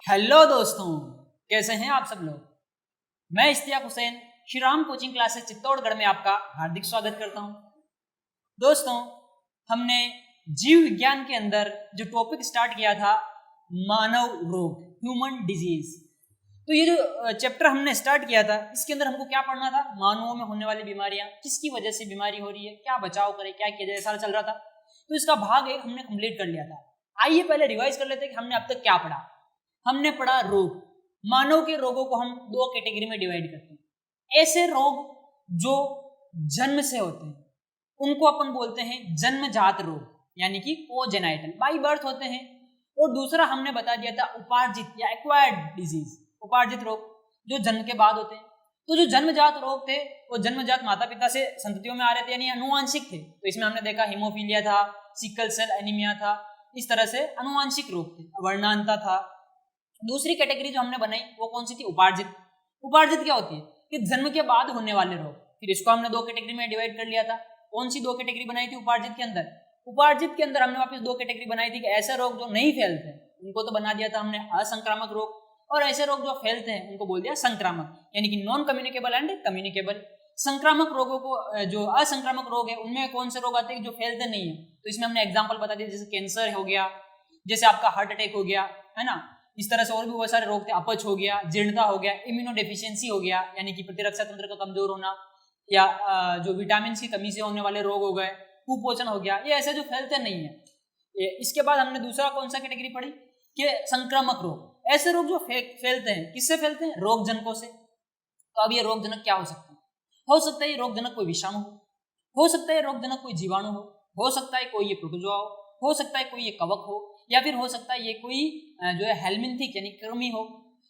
Hello दोस्तों, कैसे हैं आप सब लोग। मैं इश्तियाक हुसैन श्री राम कोचिंग क्लासेस चित्तौड़गढ़ में आपका हार्दिक स्वागत करता हूं। दोस्तों, हमने जीव विज्ञान के अंदर जो टॉपिक स्टार्ट किया था मानव रोग, ह्यूमन डिजीज, तो ये जो चैप्टर हमने स्टार्ट किया था इसके अंदर हमको क्या पढ़ना था, मानवों में होने वाली बीमारियां, किसकी वजह से बीमारी हो रही है, क्या बचाव करें, क्या किया जाए, सारा चल रहा था। तो इसका भाग एक हमने कंप्लीट कर लिया था। आइए पहले रिवाइज कर लेते हैं कि हमने अब तक क्या पढ़ा। हमने पढ़ा रोग। मानव के रोगों को हम दो कैटेगरी में डिवाइड करते हैं। ऐसे रोग जो जन्म से होते हैं उनको अपन बोलते हैं जन्मजात रोग, यानी कि कोजेनाइटल, बाई बर्थ होते हैं। और दूसरा हमने बता दिया था उपार्जित या एक्वायर्ड डिजीज, उपार्जित रोग जो जन्म के बाद होते हैं। तो जो जन्मजात रोग थे वो जन्मजात माता पिता से संततियों में आ रहे थे, यानी अनुवांशिक थे। तो इसमें हमने देखा हीमोफीलिया था, सिकल सेल एनीमिया था, इस तरह से अनुवांशिक रोग थे, वर्णांता था। दूसरी कैटेगरी जो हमने बनाई वो कौन सी थी, उपार्जित। उपार्जित क्या होती है कि जन्म के बाद होने वाले रोग। फिर इसको हमने दो कैटेगरी में डिवाइड कर लिया था। कौन सी दो कैटेगरी बनाई थी उपार्जित के अंदर? उपार्जित के अंदर हमने वापस दो कैटेगरी बनाई थी कि ऐसे रोग जो नहीं फैलते उनको तो बना दिया था हमने असंक्रामक रोग, और ऐसे रोग जो फैलते हैं उनको बोल दिया संक्रामक, यानी कि नॉन कम्युनिकेबल एंड कम्युनिकेबल। संक्रामक रोगों को, जो असंक्रामक रोग है उनमें कौन से रोग आते हैं जो फैलते नहीं है, तो इसमें हमने एग्जांपल बता दिया, जैसे कैंसर हो गया, जैसे आपका हार्ट अटैक हो गया, है ना। इस तरह से और भी बहुत सारे रोग थे, अपच हो गया, जीर्णता हो गया, इम्यूनो डेफिशिएंसी हो गया, यानी कि प्रतिरक्षा तंत्र का कमजोर होना, या जो विटामिन की कमी से होने वाले रोग हो गए, कुपोषण हो गया, ये ऐसे जो फैलते नहीं है। इसके बाद हमने दूसरा कौन सा कैटेगरी पढ़ी कि संक्रामक रोग, ऐसे रोग जो फैलते हैं, किससे फैलते हैं, रोग जनकों से। तो अब ये रोग जनक क्या हो सकते हैं? हो सकता है ये रोग जनक कोई विषाणु हो सकता है रोग जनक कोई जीवाणु हो सकता है कोई ये प्रोटोजोआ हो सकता है कोई ये कवक हो, या फिर हो सकता है ये कोई जो है हेलमिंथिक यानी कृमि हो।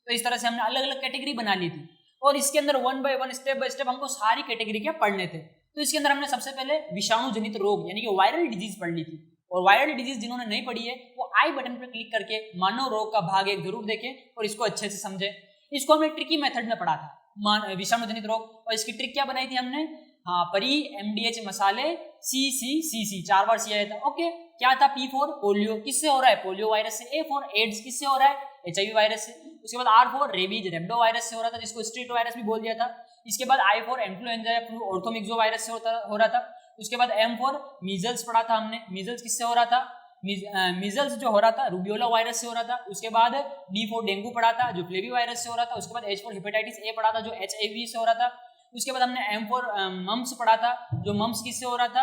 तो इस तरह से हमने अलग अलग कैटेगरी बना ली थी, और इसके अंदर one by one, step by step हमको सारी कैटेगरी के पढ़ने थे। तो इसके अंदर हमने सबसे पहले विषाणु जनित रोग यानी कि वायरल डिजीज पढ़ ली थी। और वायरल डिजीज जिन्होंने नहीं पढ़ी है वो आई बटन पर क्लिक करके मानव रोग का भाग एक जरूर देखें और इसको अच्छे से समझें। इसको हमने ट्रिकी मेथड में पढ़ा था, विषाणु जनित रोग। और इसकी ट्रिक क्या बनाई थी हमने? हाँ, परी, MDH मसाले, C 4 बार सी आया था। ओके, क्या था? P फॉर पोलियो, किससे हो रहा है? पोलियो वायरस से। A फॉर एड्स, किससे हो रहा है? HIV वायरस से। उसके बाद R for rabies, rhabdo virus से हो रहा था, जिसको स्ट्रीट वायरस भी बोल दिया था। इसके बाद I फॉर इन्फ्लुएंजा या फ्लू ऑर्थोमिक्सो वायरस से हो रहा था। उसके बाद M फॉर मीजल्स पढ़ा था हमने, मीजल्स किससे हो रहा था? मीजल्स जो हो रहा था रूबियोला वायरस से हो रहा था। उसके बाद D फॉर डेंगू पढ़ा था जो फ्लेवी वायरस से हो रहा था। उसके बाद H फॉर हेपेटाइटिस A पढ़ा था जो HIV से हो रहा था। उसके बाद हमने M फॉर मम्स पढ़ा था, जो मम्स किससे हो रहा था?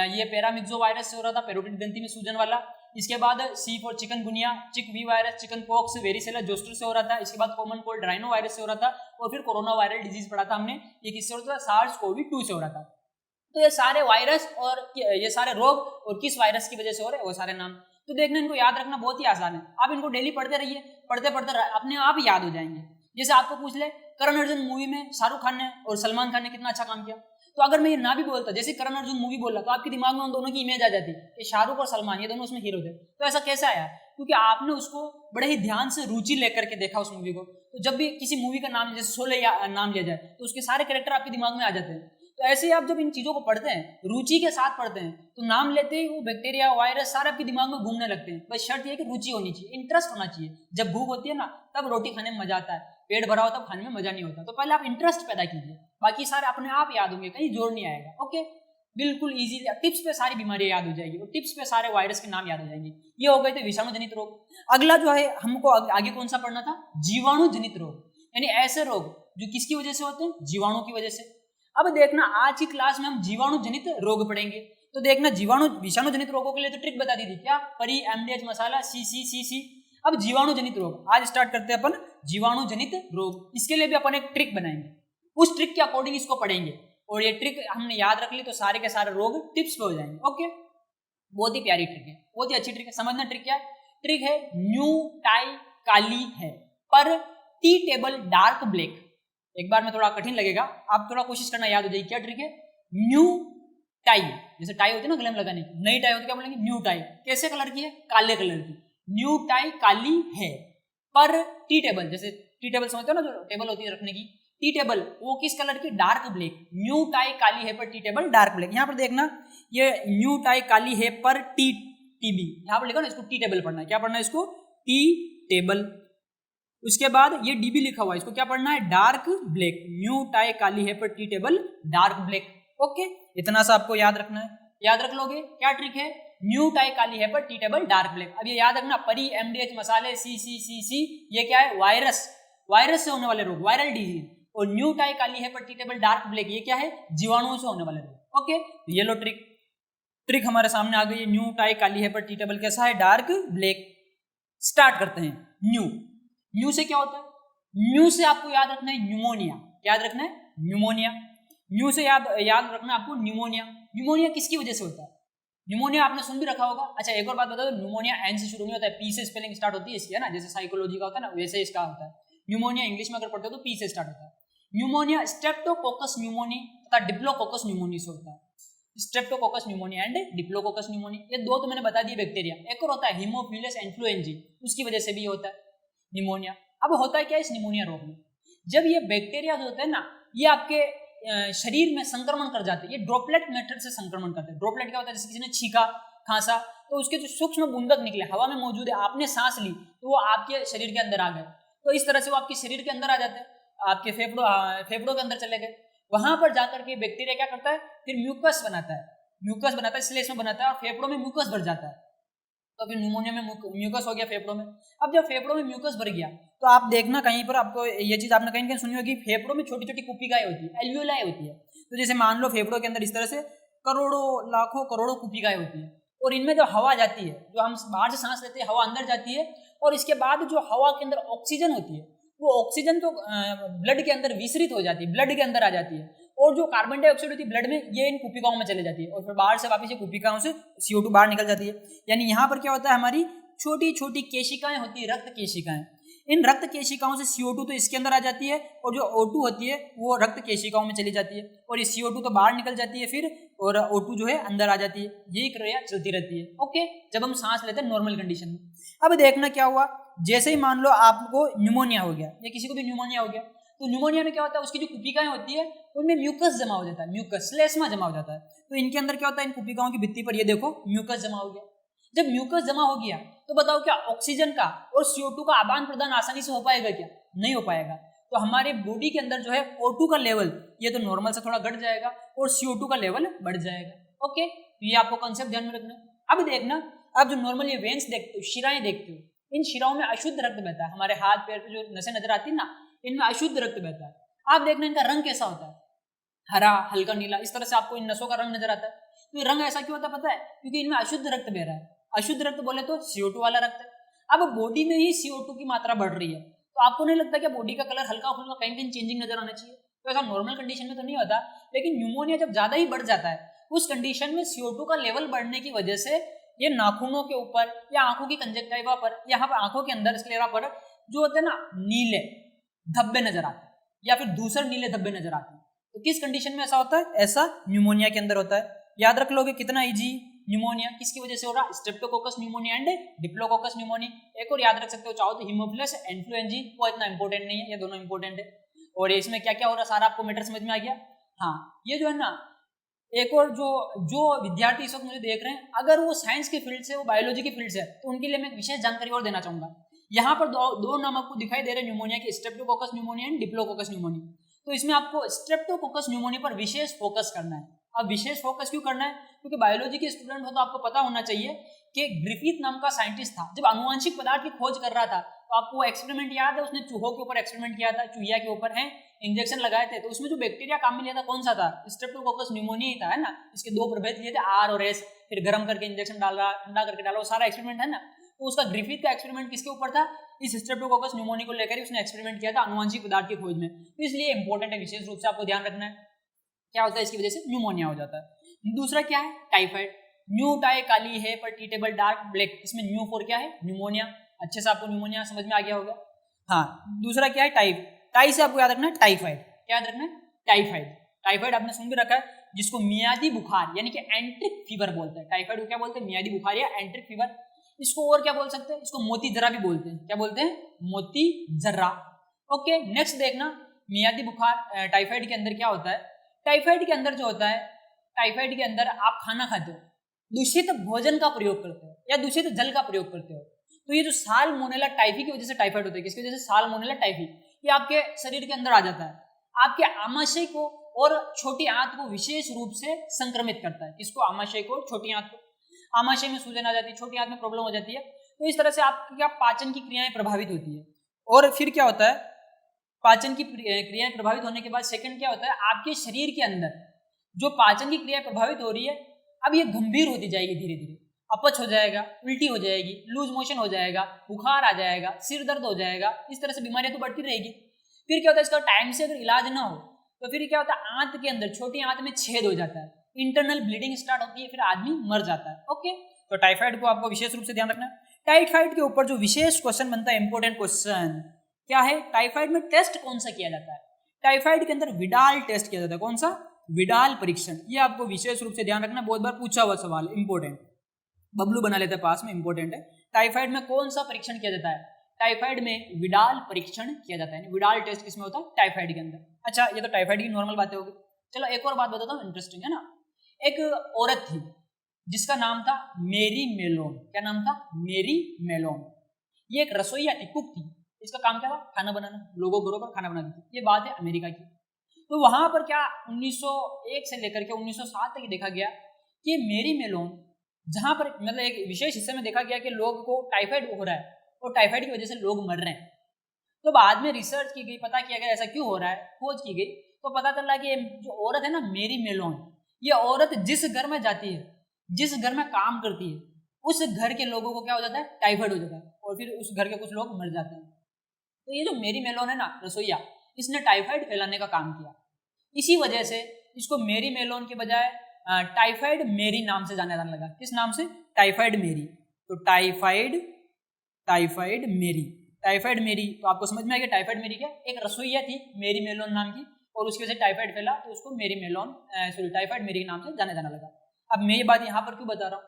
ये पैरामिक्सो वायरस से हो रहा था, पेरोटिड ग्रंथि में सूजन वाला। इसके बाद C फॉर चिकनगुनिया, चिक V virus, chicken pox, varicella zoster से हो रहा था। इसके बाद कॉमन कोल्ड राइनो वायरस से हो रहा था। और फिर कोरोना वायरल डिजीज पढ़ा था हमने, ये किससे हो रहा था? SARS-CoV-2 से हो रहा था। तो ये सारे वायरस और ये सारे रोग और किस वायरस की वजह से हो रहे हैं वो सारे नाम तो देखना, इनको याद रखना बहुत ही आसान है। आप इनको डेली पढ़ते रहिए, पढ़ते पढ़ते अपने आप ही याद हो जाएंगे। जैसे आपको पूछ ले करण अर्जुन मूवी में शाहरुख खान ने और सलमान खान ने कितना अच्छा काम किया, तो अगर मैं ये ना भी बोलता, जैसे करण अर्जुन मूवी बोला, तो आपके दिमाग में उन दोनों की इमेज आ जाती कि शाहरुख और सलमान ये दोनों उसमें हीरो थे। तो ऐसा कैसे आया? क्योंकि आपने उसको बड़े ही ध्यान से रुचि लेकर के देखा उस मूवी को। तो जब भी किसी मूवी का नाम, जैसे शोले नाम लिया जाए, तो उसके सारे कैरेक्टर आपके दिमाग में आ जाते हैं। तो ऐसे ही आप जब इन चीजों को पढ़ते हैं, रुचि के साथ पढ़ते हैं, तो नाम लेते ही वो बैक्टीरिया, वायरस सारे आपके दिमाग में घूमने लगते हैं। बस शर्त ये है कि रुचि होनी चाहिए, इंटरेस्ट होना चाहिए। जब भूख होती है ना, तब रोटी खाने में मजा आता है, पेट भरा हो तब खाने में मजा नहीं होता। तो पहले आप इंटरेस्ट पैदा कीजिए, बाकी सारे अपने आप याद होंगे, कहीं जोर नहीं आएगा। ओके, बिल्कुल इजी टिप्स पे सारी बीमारियां याद हो जाएगी और टिप्स पे सारे वायरस के नाम याद हो जाएंगे। ये हो गए थे विषाणु जनित रोग। अगला जो है हमको आगे कौन सा पढ़ना था? जीवाणु जनित रोग, यानी ऐसे रोग जो किसकी वजह से होते हैं? जीवाणु की वजह से। अब देखना, आज की क्लास में हम जीवाणु जनित रोग पढ़ेंगे। तो देखना, जीवाणु विषाणु जनित रोगों के लिए तो ट्रिक बता दी थी, क्या? परी, MDH मसाला, C। अब जीवाणु जनित रोग आज स्टार्ट करते हैं अपन, जीवाणु जनित रोग। इसके लिए भी अपन एक ट्रिक बनाएंगे, उस ट्रिक के अकॉर्डिंग इसको पढ़ेंगे, और ये ट्रिक हमने याद रख ली तो सारे के सारे रोग टिप्स पे हो जाएंगे। ओके, बहुत ही प्यारी ट्रिक है, बहुत ही अच्छी ट्रिक है। समझना ट्रिक क्या है? ट्रिक है न्यू टाई काली है पर टी टेबल डार्क ब्लैक। एक बार में थोड़ा कठिन लगेगा, आप थोड़ा कोशिश करना, याद हो जाएगी। क्या ट्रिक है? न्यू टाई, जैसे टाई होती है ना गले में लगाने की, नई टाई होती है, क्या बोलेंगे? New tie. कैसे कलर की है? काले कलर की। न्यू टाई काली है पर टी टेबल, जैसे टी टेबल समझते हो ना, जो टेबल होती है रखने की, टी टेबल वो किस कलर की? Dark black. न्यू टाई काली है पर टी टेबल डार्क ब्लैक। यहाँ पर देखना, ये न्यू टाई काली है पर टी टीबी, यहाँ पर लिखो ना, इसको टी टेबल पढ़ना है। क्या पढ़ना है इसको? Tea table. उसके बाद ये डीबी लिखा हुआ है, इसको क्या पढ़ना है, डार्क ब्लैक, न्यू टाई काली है पर tea table dark black. Okay, इतना सा आपको याद रखना है, याद रख लोगे। क्या ट्रिक है, न्यू टाई काली है पर टी टेबल डार्क ब्लैक। अब ये याद रखना, परी, एमडीएच, मसाले, सी, ये क्या है, वायरस, वायरस से होने वाले रोग, वायरल डिजीज। और न्यू टाई काली है पर टी टेबल डार्क ब्लैक, ये क्या है, जीवाणुओं से होने वाले रोग। ओके, तो ये लो ट्रिक हमारे सामने आ गई। न्यू टाई काली है पर टी टेबल कैसा है, डार्क ब्लैक। स्टार्ट करते हैं। न्यू से क्या होता है, न्यू से आपको याद रखना है न्यूमोनिया, याद रखना है न्यूमोनिया। न्यू से याद रखना आपको न्यूमोनिया। न्यूमोनिया किसकी वजह से होता है, न्यूमोनिया आपने सुन भी रखा होगा। अच्छा एक और बात बता दो, न्यूमोनिया एन से शुरू नहीं होता है, पी से स्पेलिंग स्टार्ट होती है इसकी, है ना, जैसे साइकोलॉजी का होता है ना, वैसे इसका होता है। न्यूमोनिया इंग्लिश में अगर पढ़ते हो तो पी से स्टार्ट होता है। न्यूमोनिया स्ट्रेप्टोकोकस न्यूमोनी तथा डिप्लोकोकस न्यूमोनी से होता है। Streptococcus pneumonia and diplococcus pneumonia, ये दो तो मैंने बता दिए बैक्टीरिया। एक और होता है हीमोफिलस इन्फ्लुएंजी, उसकी वजह से भी होता है निमोनिया। अब होता है क्या इस निमोनिया रोग में, जब ये बैक्टीरिया जो होते हैं ना, ये आपके शरीर में संक्रमण कर जाते हैं, ये ड्रॉपलेट मेथड से संक्रमण करते हैं। ड्रॉपलेट क्या होता है, जैसे किसी ने छींका, खांसा, तो उसके जो सूक्ष्म बूंदक निकले, हवा में मौजूद है, आपने सांस ली तो वो आपके शरीर के अंदर आ गए, तो इस तरह से वो आपके शरीर के अंदर आ जाते हैं, आपके फेफड़ों के अंदर चले गए। वहां पर जाकर के बैक्टीरिया क्या करता है, फिर म्यूकस बनाता है, श्लेष्म बनाता है और फेफड़ों में म्यूकस भर जाता है। तो फिर न्यूमोनिया में म्यूकस हो गया फेफड़ों में। अब जब फेफड़ों में म्यूकस भर गया तो आप देखना कहीं पर आपको ये चीज आपने कहीं सुनी होगी, फेफड़ों में छोटी छोटी कुपिकाएं होती है, एल्वियोलाई होती है। तो जैसे मान लो फेफड़ों के अंदर इस तरह से करोड़ों लाखों करोड़ों कुपिकाएं होती है, और इनमें जो हवा जाती है, जो हम बाहर से सांस लेते हैं, हवा अंदर जाती है, और इसके बाद जो हवा के अंदर ऑक्सीजन होती है, वो ऑक्सीजन तो ब्लड के अंदर विसरित हो जाती है, ब्लड के अंदर आ जाती है, और जो कार्बन डाइऑक्साइड होती है ब्लड में, ये इन कुपिकाओं में चले जाती है, और फिर बाहर से वापस ये कुपिकाओं से CO2 बाहर निकल जाती है। यानी यहाँ पर क्या होता है, हमारी छोटी छोटी केशिकाएं होती है, रक्त केशिकाएं। इन रक्त केशिकाओं से CO2 तो इसके अंदर आ जाती है, और जो O2 होती है वो रक्त केशिकाओं में चली जाती है, और ये CO2 तो बाहर निकल जाती है फिर, और O2 जो है अंदर आ जाती है। यही क्रिया चलती रहती है। ओके, जब हम सांस लेते हैं नॉर्मल कंडीशन में। अब देखना क्या हुआ, जैसे ही मान लो आपको न्यूमोनिया हो गया, या किसी को भी न्यूमोनिया हो गया, तो न्यूमोनिया में क्या होता है, उसकी जो कुपिकाएं होती है उनमें म्यूकस जमा हो जाता है, म्यूकस श्लेष्मा जमा हो जाता है। तो इनके अंदर क्या होता है, इन कुपिकाओं की भित्ति पर ये देखो म्यूकस जमा हो गया। जब म्यूकस जमा हो गया तो बताओ क्या ऑक्सीजन का और CO2 का आदान प्रदान आसानी से हो पाएगा क्या, नहीं हो पाएगा। तो हमारे बॉडी के अंदर जो है O2 का लेवल ये तो नॉर्मल से थोड़ा घट जाएगा, और CO2 का लेवल बढ़ जाएगा। ओके, तो ये आपको कॉन्सेप्ट ध्यान में रखना। अब देखना, अब जो नॉर्मल ये वेन्स देखते हो, शिराएं देखते हो, इन शिराओं में अशुद्ध रक्त बहता है। हमारे हाथ पैर पे जो नसें नजर आती है ना, इनमें अशुद्ध रक्त बहता है। आप देखना इनका रंग कैसा होता है, हरा, हल्का नीला, इस तरह से आपको इन नसों का रंग नजर आता है। तो ये रंग ऐसा क्यों होता है पता है, क्योंकि इनमें अशुद्ध रक्त बह रहा है। अशुद्ध रक्त बोले तो CO2 वाला रक्त है। अब बॉडी में ही CO2 की मात्रा बढ़ रही है, तो आपको नहीं लगता क्या बॉडी का कलर हल्का फुल्का कहीं कहीं चेंजिंग नजर आना चाहिए। तो ऐसा नॉर्मल कंडीशन में तो नहीं होता, लेकिन न्यूमोनिया जब ज्यादा ही बढ़ जाता है, उस कंडीशन में CO2 का लेवल बढ़ने की वजह से ये नाखूनों के ऊपर या आंखों की कंजक्टिवा पर, यहाँ पर आंखों के अंदर स्क्लेरा पर जो होते हैं ना नीले धब्बे नजर आते हैं, या फिर दूसरे नीले धब्बे नजर आते हैं। तो किस कंडीशन में ऐसा होता है, ऐसा न्यूमोनिया के अंदर होता है। याद रख लोगे कितना इजी, न्यूमोनिया किसकी वजह से हो रहा है, Streptococcus pneumonia and diplococcus pneumonia. एक और याद रख सकते हो चाहो तो हीमोफिलस इन्फ्लुएंजी, वो इतना इंपॉर्टेंट नहीं है, ये दोनों इंपॉर्टेंट है। और इसमें क्या क्या हो रहा है सारा आपको मैटर समझ में आ गया। हाँ, ये जो है ना, एक और जो विद्यार्थी इस वक्त मुझे देख रहे हैं, अगर वो साइंस के फील्ड से, वो बायोलॉजी के फील्ड से, तो उनके लिए मैं विशेष जानकारी और देना चाहूंगा। यहाँ पर दो नाम आपको दिखाई दे रहे हैं न्यूमोनिया के, Streptococcus pneumonia and diplococcus pneumonia. तो इसमें आपको स्ट्रेप्टोकोकस न्यूमोनिया पर विशेष फोकस करना है। अब विशेष फोकस क्यों करना है, क्योंकि बायोलॉजी के स्टूडेंट हो तो आपको पता होना चाहिए कि ग्रिफिथ नाम का साइंटिस्ट था, जब आनुवंशिक पदार्थ की खोज कर रहा था, तो आपको एक्सपेरिमेंट याद है, उसने चूहों के ऊपर एक्सपेरिमेंट किया था, चूहिया के ऊपर है, इंजेक्शन लगाए थे। तो उसमें जो बैक्टीरिया काम में लिया था कौन सा था, स्ट्रेप्टोकोकस न्यूमोनिया ही था, है ना। इसके दो प्रभेद लिए थे, R और S, फिर गर्म करके इंजेक्शन डाला, ठंडा करके डाला, वो सारा एक्सपेरिमेंट है ना। तो उसका ग्रिफिथ का एक्सपेरिमेंट किसके ऊपर था, इस स्ट्रेप्टोकोकस न्यूमोनिया को लेकर ही उसने एक्सपेरिमेंट किया था आनुवंशिक पदार्थ की खोज में। तो इसलिए इंपॉर्टेंट है, विशेष रूप से आपको ध्यान रखना है। क्या होता है, इसकी वजह से न्यूमोनिया हो जाता है। दूसरा क्या है, टाइफाइड। न्यू टाई काली है पर टी टेबल डार्क ब्लैक, इसमें न्यू फॉर क्या है, न्यूमोनिया। अच्छे से आपको न्यूमोनिया समझ में आ गया होगा। हाँ, दूसरा क्या है, टाई से आपको याद रखना है टाइफाइड। क्या याद रखना है, टाइफाइड आपने सुन भी रखा है, जिसको मियादी बुखार यानी कि एंट्रिक फीवर बोलते हैं। टाइफाइड को क्या बोलते हैं, मियादी बुखार या एंट्रिक फीवर। इसको और क्या बोल सकते हैं, इसको मोती जर्रा भी बोलते हैं। क्या बोलते हैं, मोती जर्रा। ओके, नेक्स्ट देखना, मियादी बुखार टाइफाइड के अंदर क्या होता है। टाइफाइड के अंदर जो होता है, टाइफाइड के अंदर आप खाना खाते हो, दूषित भोजन का प्रयोग करते हो या दूषित जल का प्रयोग करते हो, तो ये जो साल्मोनेला टाइफी की वजह से टाइफाइड होता है, किसकी वजह से? Salmonella typhi. ये आपके शरीर के अंदर आ जाता है, आपके आमाशय को और छोटी आंत को विशेष रूप से संक्रमित करता है। किसको? आमाशय को, छोटी आंत को। आमाशय में सूजन आ जाती है, छोटी आंत में प्रॉब्लम हो जाती है। तो इस तरह से आपकी क्या पाचन की क्रियाएं प्रभावित होती है। और फिर क्या होता है? पाचन की क्रियाएं प्रभावित होने के बाद सेकंड क्या होता है? आपके शरीर के अंदर जो पाचन की क्रिया प्रभावित हो रही है, अब ये गंभीर होती जाएगी धीरे धीरे। अपच हो जाएगा, उल्टी हो जाएगी, लूज मोशन हो जाएगा, बुखार आ जाएगा, सिर दर्द हो जाएगा। इस तरह से बीमारियां तो बढ़ती रहेगी। फिर क्या होता है? इसका टाइम से अगर इलाज ना हो तो फिर क्या होता है? आंत के अंदर, छोटी आंत में छेद हो जाता है, इंटरनल ब्लीडिंग स्टार्ट होती है, फिर आदमी मर जाता है। ओके, तो टाइफाइड को आपको विशेष रूप से ध्यान रखना है। टाइफाइड के ऊपर जो विशेष क्वेश्चन बनता है, इंपॉर्टेंट क्वेश्चन क्या है? टाइफाइड में टेस्ट कौन सा किया जाता है? टाइफाइड के अंदर विडाल टेस्ट किया जाता है। कौन सा? विडाल परीक्षण। ये आपको विशेष रूप से ध्यान रखना, बहुत बार पूछा हुआ सवाल, इंपॉर्टेंट, बबलू बना लेते हैं पास में, इंपॉर्टेंट है। टाइफाइड में कौन सा परीक्षण किया जाता है? टाइफाइड में विडाल परीक्षण किया जाता है। विडाल टेस्ट किसमें होता है? टाइफाइड के अंदर। अच्छा, ये तो टाइफाइड की नॉर्मल बातें होगी। चलो एक और बात बताता हूँ, इंटरेस्टिंग है ना। एक औरत थी जिसका नाम था मेरी मेलोन। क्या नाम था? मेरी मेलोन। ये एक रसोईया थी, कुक थी। इसका काम क्या था? खाना बनाना, लोगों घरों पर खाना बनाती थी। ये बात है अमेरिका की। तो वहां पर क्या 1901 से लेकर के 1907 तक देखा गया कि मेरी मेलोन, जहां पर मतलब एक विशेष हिस्से में देखा गया कि लोग को टाइफाइड हो रहा है और टाइफाइड की वजह से लोग मर रहे हैं। तो बाद में रिसर्च की गई, पता किया गया ऐसा क्यों हो रहा है, खोज की गई, तो पता चला कि जो औरत है ना मेरी मेलोन, ये औरत जिस घर में जाती है, जिस घर में काम करती है, उस घर के लोगों को क्या हो जाता है? टाइफाइड हो जाता है, और फिर उस घर के कुछ लोग मर जाते हैं। तो ये जो मेरी मेलोन है ना रसोईया, इसने टाइफाइड फैलाने का काम किया। इसी वजह से इसको मेरी मेलोन के बजाय टाइफाइड मेरी नाम से जाना जाने लगा। किस नाम से? टाइफाइड मेरी। तो टाइफाइड मेरी, टाइफाइड मेरी। तो आपको समझ में आ गया टाइफाइड मेरी क्या? एक रसोईया थी मेरी मेलोन नाम की, और उसकी वजह से टाइफाइड फैला, तो उसको मेरी मेलोन टाइफाइड मेरी के नाम से जाना लगा। अब मैं ये बात यहाँ पर क्यों बता रहा हूँ?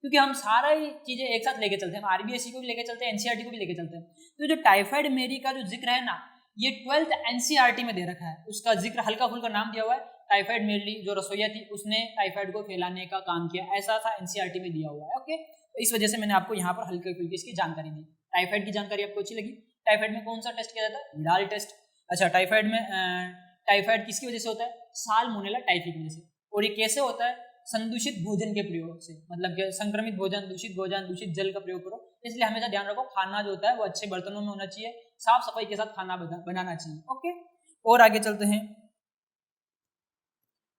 क्योंकि हम सारा ही चीजें एक साथ लेके चलते हैं, आरबीएसई को भी लेके चलते हैं, एनसीईआरटी को भी लेके चलते हैं। तो जो टाइफाइड मेरी का जो जिक्र है ना, ये 12th एनसीईआरटी में दे रखा है। उसका जिक्र हल्का फुल्का नाम दिया हुआ है, टाइफाइड मेरी जो रसोईया थी उसने टाइफाइड को फैलाने का काम किया, ऐसा सा एनसीईआरटी में दिया हुआ है। ओके, तो इस वजह से मैंने आपको यहाँ पर हल्के फुल्की इसकी जानकारी दी। टाइफाइड की जानकारी आपको अच्छी लगी? टाइफाइड में कौन सा टेस्ट किया जाता है? Widal test. अच्छा, टाइफाइड में टाइफाइड किसकी वजह से होता है? साल्मोनेला टाइफी की वजह से। और ये कैसे होता है? संदूषित भोजन के प्रयोग से, मतलब कि संक्रमित भोजन, दूषित जल का प्रयोग करो। इसलिए हमेशा ध्यान रखो, खाना जो होता है वो अच्छे बर्तनों में होना चाहिए, साफ सफाई के साथ खाना बनाना चाहिए। ओके, और आगे चलते हैं।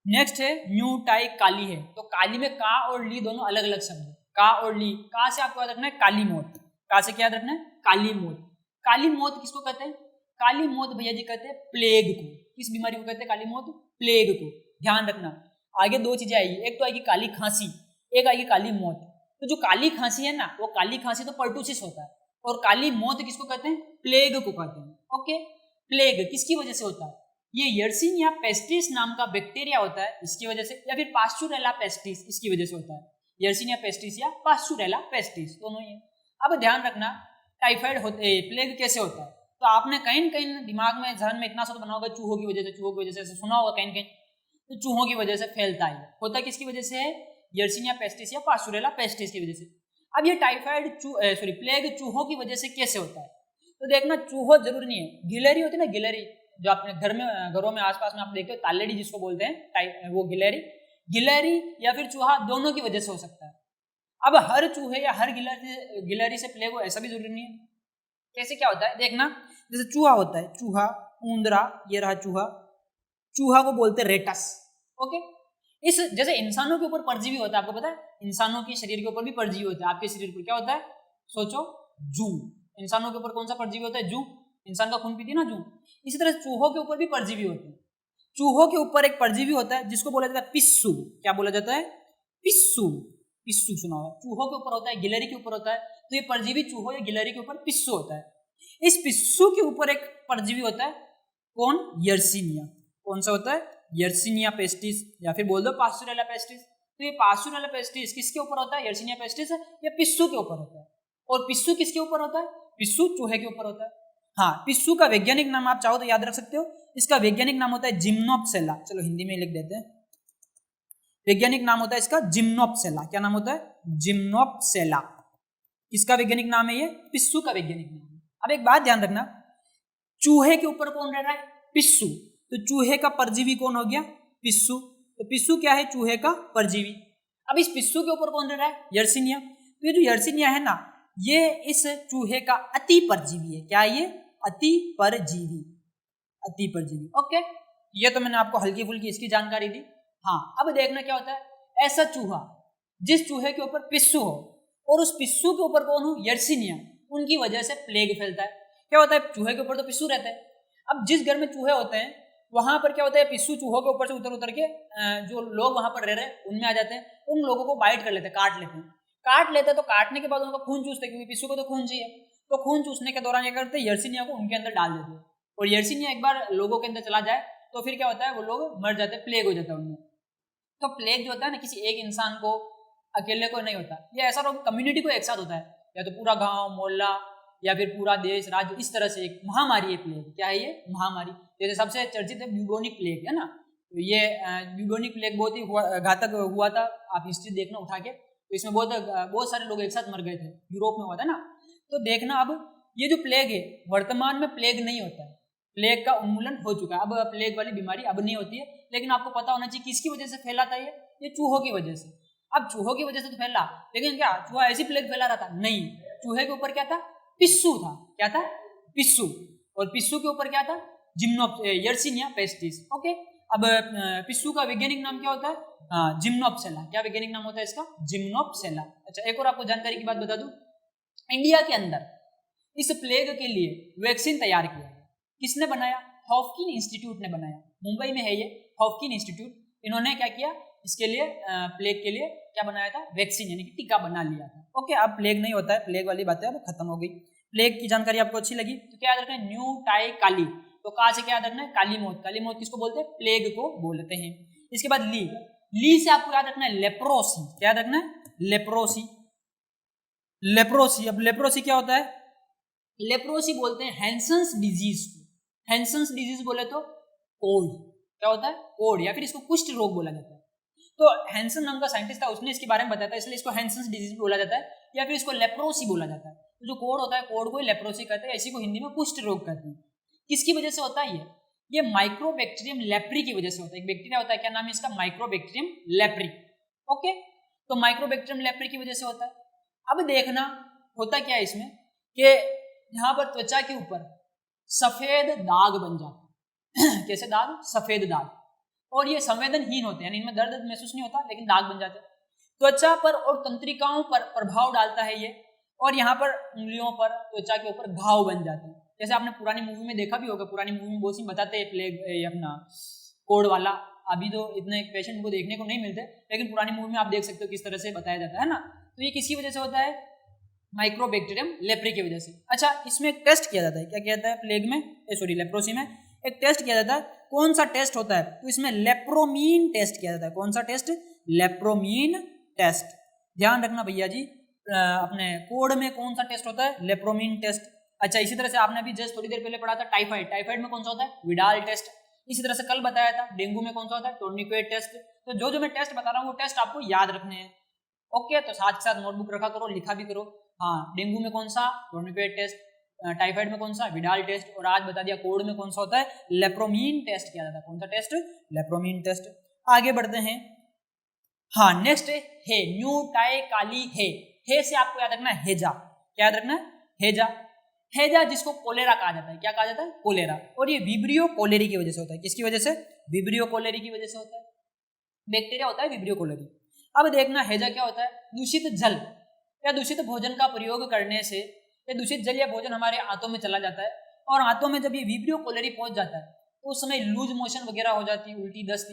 नेक्स्ट है म्यूटाई काली है। तो काली में का और ली दोनों अलग अलग शब्द है। का और ली, का से आपको याद रखना है काली मौत। का से क्या याद रखना है? काली मौत। काली मौत किसको कहते हैं? काली मौत भैया जी कहते हैं प्लेग को। किस बीमारी को कहते हैं काली मौत? प्लेग को। ध्यान रखना, आगे दो चीजें आएगी, एक तो आएगी काली खांसी, एक आएगी काली मौत। तो जो काली खांसी है ना, वो काली खांसी तो पर्टूसिस होता है, और काली मौत किसको कहते हैं? प्लेग को कहते हैं। ओके, प्लेग किसकी वजह से होता है? ये यर्सीनिया पेस्टिस नाम का बैक्टीरिया होता है, इसकी वजह से, या फिर पास्चुरेला पेस्टिस, इसकी वजह से होता है। यर्सीनिया पेस्टिस या पास्चुरेला पेस्टिस, दोनों ही है। अब ध्यान रखना, टाइफाइड होते प्लेग कैसे होता है? तो आपने कहीं न कहीं दिमाग में, जहन में इतना सा तो बना होगा, चूहों की वजह से ऐसे सुना होगा कहीं कहीं। तो चूहों की वजह से फैलता है। होता किसकी वजह से है? यर्सीनिया पेस्टिस या पास्चुरेला पेस्टिस की वजह से। अब ये टाइफाइड प्लेग चूहों की वजह से कैसे होता है? तो देखना, चूहों जरूर नहीं है, गिलहरी होती है ना, गिलहरी जो अपने घरों में आसपास में आप देखते हो, तालेड़ी जिसको बोलते हैं, वो गिलहरी या फिर चूहा, दोनों की वजह से हो सकता है। अब हर चूहे या हर गिलहरी से प्लेग हो ऐसा भी जरूरी नहीं है। कैसे क्या होता है देखना, जैसे चूहा होता है, चूहा, ऊंदरा, ये रहा चूहा को बोलते हैं रेटस। ओके, इस जैसे इंसानों के ऊपर परजीवी होता है, आपको पता है इंसानों के शरीर के ऊपर भी परजीवी होता है। आपके शरीर पर क्या होता है? सोचो, जू। इंसानों के ऊपर कौन सा परजीवी होता है? जू। इंसान का खून पीती है ना, जू। इसी तरह चूहों के ऊपर भी परजीवी होते हैं। चूहों के ऊपर एक परजीवी होता है जिसको बोला जाता है पिस्सू। क्या बोला जाता है? पिस्सू। पिस्सू सुना होगा। चूहों के ऊपर होता है, गिलहरी के ऊपर होता है। तो ये परजीवी चूहों या गिलहरी के ऊपर पिस्सू होता है। इस पिस्सू के ऊपर एक परजीवी होता है, कौन? यर्सीनिया। कौन सा होता है? यर्सीनिया पेस्टिस, या फिर बोल दो पास्चुरेला पेस्टिस। तो ये पास्चुरेला पेस्टिस किसके ऊपर होता है? यर्सीनिया पेस्टिस या पिस्सू के ऊपर होता है। और पिस्सू किसके ऊपर होता है? पिस्सू चूहे के ऊपर होता है। हाँ, पिस्सू का वैज्ञानिक नाम आप चाहो तो याद रख सकते हो, इसका वैज्ञानिक नाम होता है जिम्नोप्सेला। चलो हिंदी में लिख देते हैं, वैज्ञानिक नाम होता है इसका जिम्नोप्सेला। क्या नाम होता है? जिम्नोप्सेला। किसका वैज्ञानिक नाम है ये? पिस्सू का वैज्ञानिक नाम है। अब एक बात ध्यान रखना, चूहे के ऊपर कौन रह रहा है? पिस्सू। तो चूहे का परजीवी कौन हो गया? पिस्सू। तो पिस्सू क्या है? चूहे का परजीवी। अब इस पिस्सू के ऊपर कौन रह रहा है? यर्सिनिया। तो ये जो यर्सिनिया है ना, ये इस चूहे का अति परजीवी है। क्या ये? अति परजीवी। अति परजीवी। ओके, ये तो मैंने आपको हल्की फुल्की इसकी जानकारी दी। हाँ, अब देखना क्या होता है, ऐसा चूहा जिस चूहे के ऊपर पिस्सू हो और उस पिस्सू के ऊपर कौन हो? यर्सिनिया, उनकी वजह से प्लेग फैलता है। क्या होता है, चूहे के ऊपर तो पिस्सू रहता है। अब जिस घर में चूहे होते हैं वहां पर क्या होता है, पिस्सू चूहों के ऊपर से उतर उतर के जो लोग वहां पर रह रहे हैं उनमें आ जाते हैं, उन लोगों को बाइट कर लेते हैं, काट लेते हैं। काट लेते हैं तो काटने के बाद उनका खून चूसते हैं, क्योंकि पिस्सू को तो खून चाहिए। तो खून चूसने के दौरान क्या करते हैं, यर्सिनिया को उनके अंदर डाल देते हैं। और यर्सिनिया एक बार लोगों के अंदर चला जाए तो फिर क्या होता है, वो लोग मर जाते हैं, प्लेग हो जाता है उनमें। तो प्लेग जो होता है ना, किसी एक इंसान को अकेले को नहीं होता, ये ऐसा रोग कम्युनिटी को एक साथ होता है, या तो पूरा गांव मोहल्ला या फिर पूरा देश राज्य, इस तरह से एक महामारी है प्लेग। क्या है ये? महामारी। जैसे सबसे चर्चित है ब्यूबोनिक प्लेग, है ना। तो ये ब्यूबोनिक प्लेग बहुत ही घातक हुआ था, आप हिस्ट्री देखना उठा के, तो इसमें बहुत सारे लोग एक साथ मर गए थे, यूरोप में हुआ था ना। तो देखना, अब ये जो प्लेग है, वर्तमान में प्लेग नहीं होता है, प्लेग का उन्मूलन हो चुका है। अब प्लेग वाली बीमारी अब नहीं होती है, लेकिन आपको पता होना चाहिए किसकी वजह से फैला था ये चूहों की वजह से। अब चूहों की वजह से तो फैला, लेकिन क्या चूहा ऐसी प्लेग फैला रहा था? नहीं, चूहे के ऊपर क्या था? पिस्सू था। क्या था? पिस्सू। और पिस्सू के ऊपर क्या था? Yersinia pestis. ओके, अब पिस्सू का वैज्ञानिक नाम क्या होता है? जिम्नोप्सेला। क्या वैज्ञानिक नाम होता है इसका? जिम्नोप्सेला। अच्छा, एक और आपको जानकारी की बात बता दूं, इंडिया के अंदर इस प्लेग के लिए वैक्सीन तैयार किया है। किसने बनाया? हॉफकिन इंस्टीट्यूट ने बनाया। मुंबई में है ये हॉफकिन इंस्टीट्यूट। इन्होंने क्या किया, इसके लिए प्लेग के लिए क्या बनाया था? वैक्सीन, यानी कि टीका बना लिया था। ओके, अब प्लेग नहीं होता है, प्लेग वाली बातें अब खत्म हो गई। प्लेग की जानकारी आपको अच्छी लगी तो क्या याद रखना है? न्यू टाई काली। तो कहा से क्या याद रखना है? काली मौत। काली मौत किसको बोलते हैं? प्लेग को बोलते हैं। इसके बाद ली से आपको याद रखना है लेप्रोसी। क्या याद रखना है? लेप्रोसी। लेप्रोसी, अब लेप्रोसी क्या होता है? लेप्रोसी बोलते हैं हैंसन्स डिजीज को। हैंसन्स डिजीज बोले तो कोढ़। क्या होता है? कोढ़, या फिर इसको कुष्ठ रोग बोला जाता है। तो हैंसन नाम का साइंटिस्ट था, उसने इसके बारे में बताया था, इसलिए इसको हैंसन्स डिजीज बोला जाता है, या फिर इसको लेप्रोसी बोला जाता है। तो जो कोढ़ होता है, कोढ़ को लेप्रोसी कहते हैं, इसी को हिंदी में कुष्ठ रोग कहते हैं। किसकी वजह से होता है ये माइक्रोबैक्टीरियम लेप्री की वजह से होता है। एक बैक्टीरिया होता है, क्या नाम है इसका? Mycobacterium leprae. ओके, तो माइक्रोबैक्टीरियम लेप्री की वजह से होता है। अब देखना होता क्या है इसमें, कि यहाँ पर त्वचा के ऊपर सफेद दाग बन जाते हैं। कैसे दाग? सफेद दाग। और ये संवेदनहीन होते हैं, यानी इनमें दर्द महसूस नहीं होता, लेकिन दाग बन जाते हैं। त्वचा पर और तंत्रिकाओं पर प्रभाव डालता है ये, और यहाँ पर उंगलियों पर, त्वचा के ऊपर घाव बन जाते हैं। जैसे आपने पुरानी मूवी में देखा भी होगा, पुरानी मूवी में बहुत सी बताते हैं प्लेग अपना कोढ़ वाला। अभी तो इतने पेशेंट को देखने को नहीं मिलते, लेकिन पुरानी मूवी में आप देख सकते हो किस तरह से बताया जाता है ना। तो ये किसकी वजह से होता है? माइक्रोबैक्टीरियम लेप्री की वजह से। अच्छा, इसमें एक टेस्ट किया जाता है, क्या किया जाता है प्लेग में, सॉरी लेप्रोसी में एक टेस्ट किया जाता है। कौन सा टेस्ट होता है? तो इसमें लेप्रोमीन टेस्ट किया जाता है। कौन सा टेस्ट? लेप्रोमीन टेस्ट। ध्यान रखना भैया जी, अपने कोढ़ में कौन सा टेस्ट होता है? लेप्रोमीन टेस्ट। अच्छा, इसी तरह से आपने अभी जस्ट थोड़ी देर पहले पढ़ा था टाइफाइड। टाइफाइड में कौन सा होता है? Widal test. इसी तरह से कल बताया था डेंगू में कौन सा होता है? टोर्निकेट टेस्ट। तो जो मैं टेस्ट बता रहा हूँ वो टेस्ट आपको याद रखने हैं। ओके, तो साथ के साथ नोटबुक रखा करो, लिखा भी करो। हाँ, डेंगू में कौन सा? टोर्निकेट टेस्ट। टाइफाइड में कौन सा? Widal test. और आज बता दिया कोढ़ में कौन सा होता है? लेप्रोमीन टेस्ट किया जाता है। कौन सा टेस्ट? लेप्रोमीन टेस्ट। आगे बढ़ते हैं। हाँ, नेक्स्ट है न्यू टाई काली हे से आपको याद रखना है हेजा। क्या याद रखना है? हेजा। हेजा जिसको कोलेरा कहा जाता है। क्या कहा जाता है? कोलेरा। और ये विब्रियो कोलेरी की वजह से होता है। किसकी वजह से? विब्रियो कोलेरी की वजह से होता है। बैक्टीरिया होता है विब्रियो कोलेरी। अब देखना हेजा क्या होता है? दूषित जल या दूषित भोजन का प्रयोग करने से या दूषित जल या भोजन हमारे आंतों में चला जाता है, और आंतों में जब ये विब्रियो कोलेरी पहुंच जाता है तो उस समय लूज मोशन वगैरह हो जाती है, उल्टी दस्त।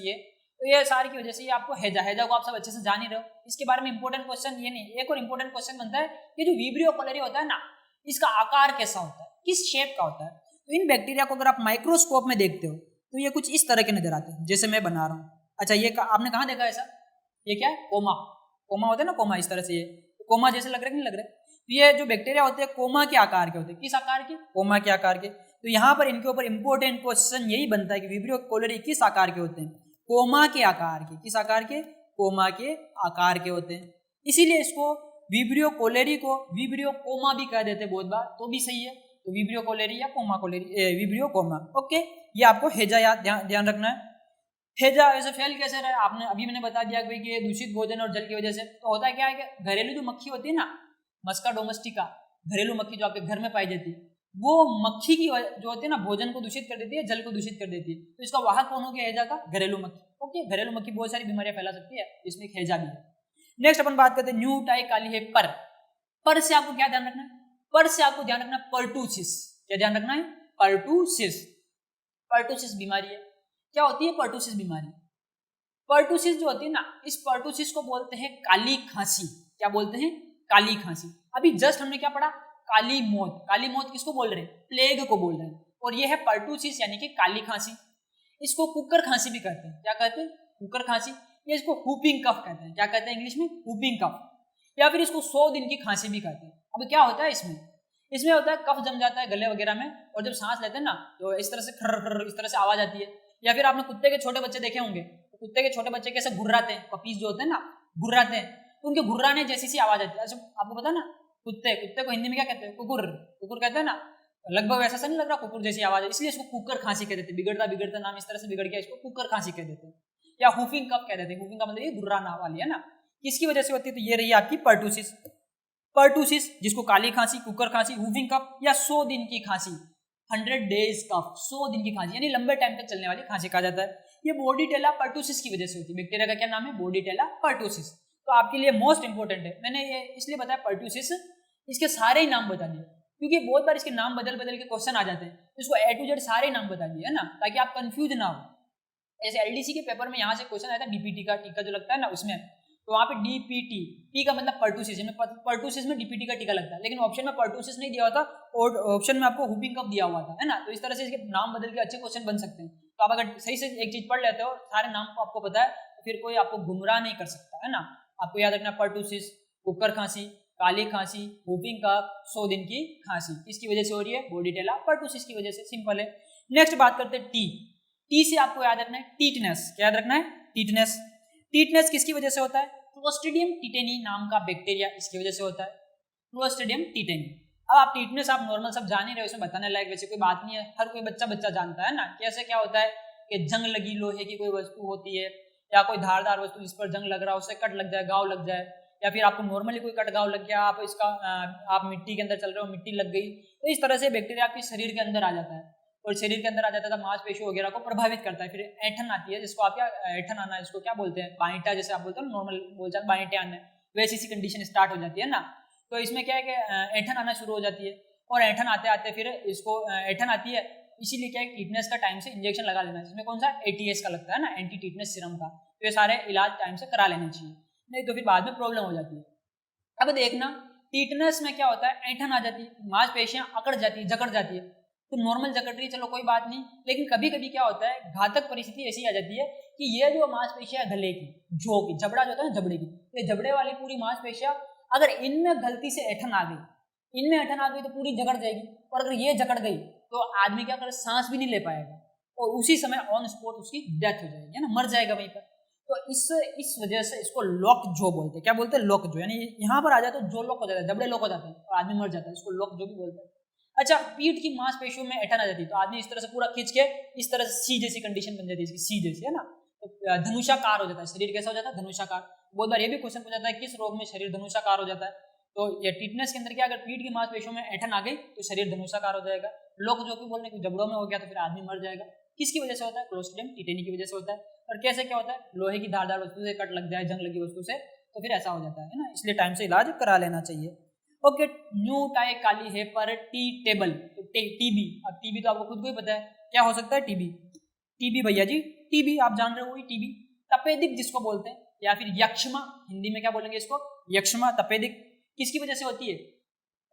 तो ये सारी की वजह से ये आपको हेजा को आप सब अच्छे से जान ही रहे हो। इसके बारे में इंपॉर्टेंट क्वेश्चन ये नहीं, एक और इंपॉर्टेंट क्वेश्चन बनता है, ये जो विब्रियो कोलेरी होता है ना, इसका आकार कैसा होता है? किस शेप का होता है? तो इन बैक्टीरिया को अगर आप माइक्रोस्कोप में देखते हो तो ये कुछ इस तरह के नजर आते हैं, जैसे मैं बना रहा हूँ। अच्छा, ये आपने कहाँ देखा ऐसा? ये क्या है? कोमा होता है ना, कोमा इस तरह से। ये कोमा जैसे लग रहे नहीं लग रहे? तो ये जो बैक्टीरिया होते हैं कोमा के आकार के होते हैं। किस आकार के? कोमा के आकार के। तो यहाँ पर इनके ऊपर इंपॉर्टेंट क्वेश्चन यही बनता है कि विब्रियो कोलेरी किस आकार के होते हैं? कोमा के आकार के। किस आकार के? कोमा के आकार के होते हैं। इसीलिए इसको विब्रियो कोलेरी को विब्रियो कोमा भी कह देते बहुत बार, तो भी सही है। तो विब्रियो कोलेरी या comma cholerae, vibrio comma. Okay, ये आपको हेजा याद ध्यान रखना है। हेजा ऐसे फैल कैसे रहा है, आपने अभी मैंने बता दिया कि ये दूषित भोजन और जल की वजह से। तो होता है क्या है कि घरेलू जो मक्खी होती है ना, मस्का डोमेस्टिका, घरेलू मक्खी जो आपके घर में पाई जाती है, वो मक्खी की जो होती है ना भोजन को दूषित कर देती है, जल को दूषित कर देती है। तो इसका वाहक कौन हो गया हेजा का? घरेलू मक्खी। ओके, घरेलू मक्खी बहुत सारी बीमारियां फैला सकती है, इसमें एक हेजा भी है। नेक्स्ट अपन बात करते हैं न्यू टाई काली है पर। पर से आपको क्या ध्यान रखना है? पर से आपको ध्यान रखना है पर्टूसिस। क्या ध्यान रखना है? पर्टूसिस। पर्टूसिस बीमारी है। क्या होती है पर्टूसिस बीमारी? पर्टूसिस जो होती है ना, इस पर्टूसिस को बोलते हैं काली खांसी। क्या बोलते हैं? काली खांसी। अभी जस्ट हमने क्या पढ़ा? काली मौत। काली मौत किसको बोल रहे हैं? प्लेग को बोल रहे हैं। और ये है पर्टूसिस यानी कि काली खांसी। इसको कुकर खांसी भी कहते हैं। क्या कहते हैं? कुकर खांसी। या इसको हुपिंग कफ कहते हैं। क्या कहते हैं इंग्लिश में? Whooping cough. या फिर इसको 100 दिन की खांसी भी कहते हैं। अब क्या होता है इसमें? इसमें होता है कफ जम जाता है गले वगैरह में, और जब सांस लेते हैं ना तो इस तरह से खर्र खर्र इस तरह से आवाज आती है। या फिर आपने कुत्ते के छोटे बच्चे देखे होंगे, तो कुत्ते के छोटे बच्चे कैसे घुर्राते हैं, पपीज जो होते हैं ना घुर्राते हैं, तो उनके घुर्राने जैसी सी आवाज आती है। अच्छा, आपको पता ना कुत्ते को हिंदी में क्या कहते हैं? कुकुर। कुकुर कहते हैं ना, लगभग वैसा सा नहीं लग रहा? कुकुर जैसी आवाज है, इसलिए इसको कुकर खांसी कह देते हैं। बिगड़ता बिगड़ता नाम इस तरह से बिगड़ गया, इसको कुकर खांसी कह देते हैं। या हुफिंग कफ कह देते हैं। हुफिंग का मतलब ये घुर्राना वाली है ना, किसकी वजह से होती है? तो ये रही आपकी पर्टूसिस। पर्टूसिस जिसको काली खांसी, कुकर खांसी, हुफिंग कफ या 100 दिन की खांसी, 100 डेज कफ, 100 दिन की खांसी यानी लंबे टाइम तक चलने वाली खांसी कहा जाता है। ये बोर्डीटेला पर्टूसिस की वजह से होती है। बैक्टीरिया का क्या नाम है? बोर्डीटेला पर्टूसिस। तो आपके लिए मोस्ट इंपोर्टेंट है, मैंने ये इसलिए बताया पर्टूसिस, इसके सारे ही नाम बता दिए, क्योंकि बहुत बार इसके नाम बदल बदल के क्वेश्चन आ जाते हैं। इसको A to Z सारे नाम बता दिए है ना, ताकि आप कंफ्यूज ना हो। जैसे LDC के पेपर में यहाँ से क्वेश्चन आया था DPT का, टीका जो लगता है ना उसमें, तो वहाँ पे DPT, टी का मतलब पर्टूसिस, पर्टूसिस में DPT का टीका लगता है, लेकिन ऑप्शन में पर्टूसिस नहीं दिया होता और ऑप्शन में आपको हुपिंग कफ दिया हुआ था, है ना। तो इस तरह से इसके नाम बदल के अच्छे क्वेश्चन बन सकते हैं। तो आप अगर सही से एक चीज पढ़ लेते हो, सारे नाम को आपको पता है, तो फिर कोई आपको गुमराह नहीं कर सकता, है ना। आपको याद रखना पर्टूसिस, कुकर खांसी, काली खांसी, हुपिंग कफ, 100 दिन की खांसी, किसकी वजह से हो रही है? बोर्डीटेला पर्टूसिस की वजह से। सिंपल है। नेक्स्ट बात करते हैं टी। टी से आपको याद रखना है टीटनेस। क्या याद रखना है? टीटनेस। टीटनेस किसकी वजह से होता है? क्लोस्ट्रीडियम टीटेनी नाम का बैक्टीरिया, इसकी वजह से होता है। क्लोस्ट्रीडियम टीटेनी। अब आप टीटनेस आप नॉर्मल सब जान ही रहे हो, इसमें बताने लायक वैसे कोई बात नहीं है, हर कोई बच्चा जानता है ना। कैसे क्या होता है कि जंग लगी लोहे की कोई वस्तु होती है, या कोई धारदार वस्तु जिस पर जंग लग रहा है, उससे कट लग जाए, घाव लग जाए, या फिर आपको नॉर्मली कोई कट घाव लग गया, आप मिट्टी के अंदर चल रहे हो, मिट्टी लग गई, तो इस तरह से बैक्टीरिया आपके शरीर के अंदर आ जाता है, और शरीर के अंदर आ जाता है तो मांसपेशियों वगैरह को प्रभावित करता है। फिर ऐठन आती है, जिसको आप क्या ऐठन आना, इसको क्या बोलते हैं? बाइटा, जैसे आप बोलते हो नॉर्मल बोलचाल बाइटे आना, वैसी सी कंडीशन स्टार्ट हो जाती है ना। तो इसमें क्या है कि ऐठन आना शुरू हो जाती है, और ऐठन आते आते फिर इसको ऐठन आती है, इसीलिए क्या है टीटनेस का टाइम से इंजेक्शन लगा लेना, जिसमें कौन सा? ATS का लगता है ना, एंटी टीटनेस सीरम का। तो ये सारे इलाज टाइम से करा लेने चाहिए, नहीं तो फिर बाद में प्रॉब्लम हो जाती है। अब देखना टीटनेस में क्या होता है, ऐंठन आ जाती है, मांसपेशियां अकड़ जाती है, जकड़ जाती है। तो नॉर्मल जकड़ रही है, चलो कोई बात नहीं, लेकिन कभी कभी क्या होता है, घातक परिस्थिति ऐसी आ जाती है कि ये जो मांसपेशियां गले की, जो की जबड़ा जो होता है ना, जबड़े की, ये जबड़े वाली पूरी मांसपेशियां अगर इनमें गलती से ऐंठन आ गई, इनमें ऐंठन आ गई तो पूरी जकड़ जाएगी, और अगर ये जकड़ गई तो आदमी क्या करे, सांस भी नहीं ले पाएगा, और उसी समय ऑन स्पॉट उसकी डेथ हो जाएगी, है ना, मर जाएगा वहीं पर। तो इस वजह से इसको लॉक जो बोलते हैं। क्या बोलते हैं? लॉक जो, यानी यहाँ पर आ जाए तो जो लॉक हो जाता है, जबड़े लॉक हो जाते हैं और आदमी मर जाता है, इसको लॉक जो भी बोलते हैं। अच्छा, पीठ की मांसपेशियों में ऐंठन आ जाती है, तो आदमी इस तरह से पूरा खींच के इस तरह से सी जैसी कंडीशन बन जाती है, इसकी सी जैसी, है ना। तो धनुषाकार हो जाता है शरीर, कैसा हो जाता है? धनुषाकार। बहुत बार ये भी क्वेश्चन पूछा जाता है किस रोग में शरीर धनुषाकार हो जाता है, तो ये टीटनेस के अंदर क्या, अगर पीठ की मांसपेशियों में ऐंठन आ गई तो शरीर धनुषाकार हो जाएगा। लॉक जो भी बोलने की जबड़ों में हो गया तो फिर आदमी मर जाएगा। किसकी वजह से होता है? क्लोस्ट्रीडियम टीटेनी की वजह से होता है। और कैसे क्या होता है? लोहे की धारदार वस्तु से कट लग जाए, जंग लगी वस्तु से, तो फिर ऐसा हो जाता है ना, इसलिए टाइम से इलाज करा लेना चाहिए। ओके, न्यू टाई काली है पर टी टेबल, तो टीबी। अब टीबी तो आपको खुद को ही पता है क्या हो सकता है। टीबी, टीबी भैया जी, टीबी आप जान रहे हो, टीबी। तपेदिक जिसको बोलते हैं, या फिर यक्ष्मा, हिंदी में क्या बोलेंगे इसको? यक्ष्मा, तपेदिक। किसकी वजह से होती है?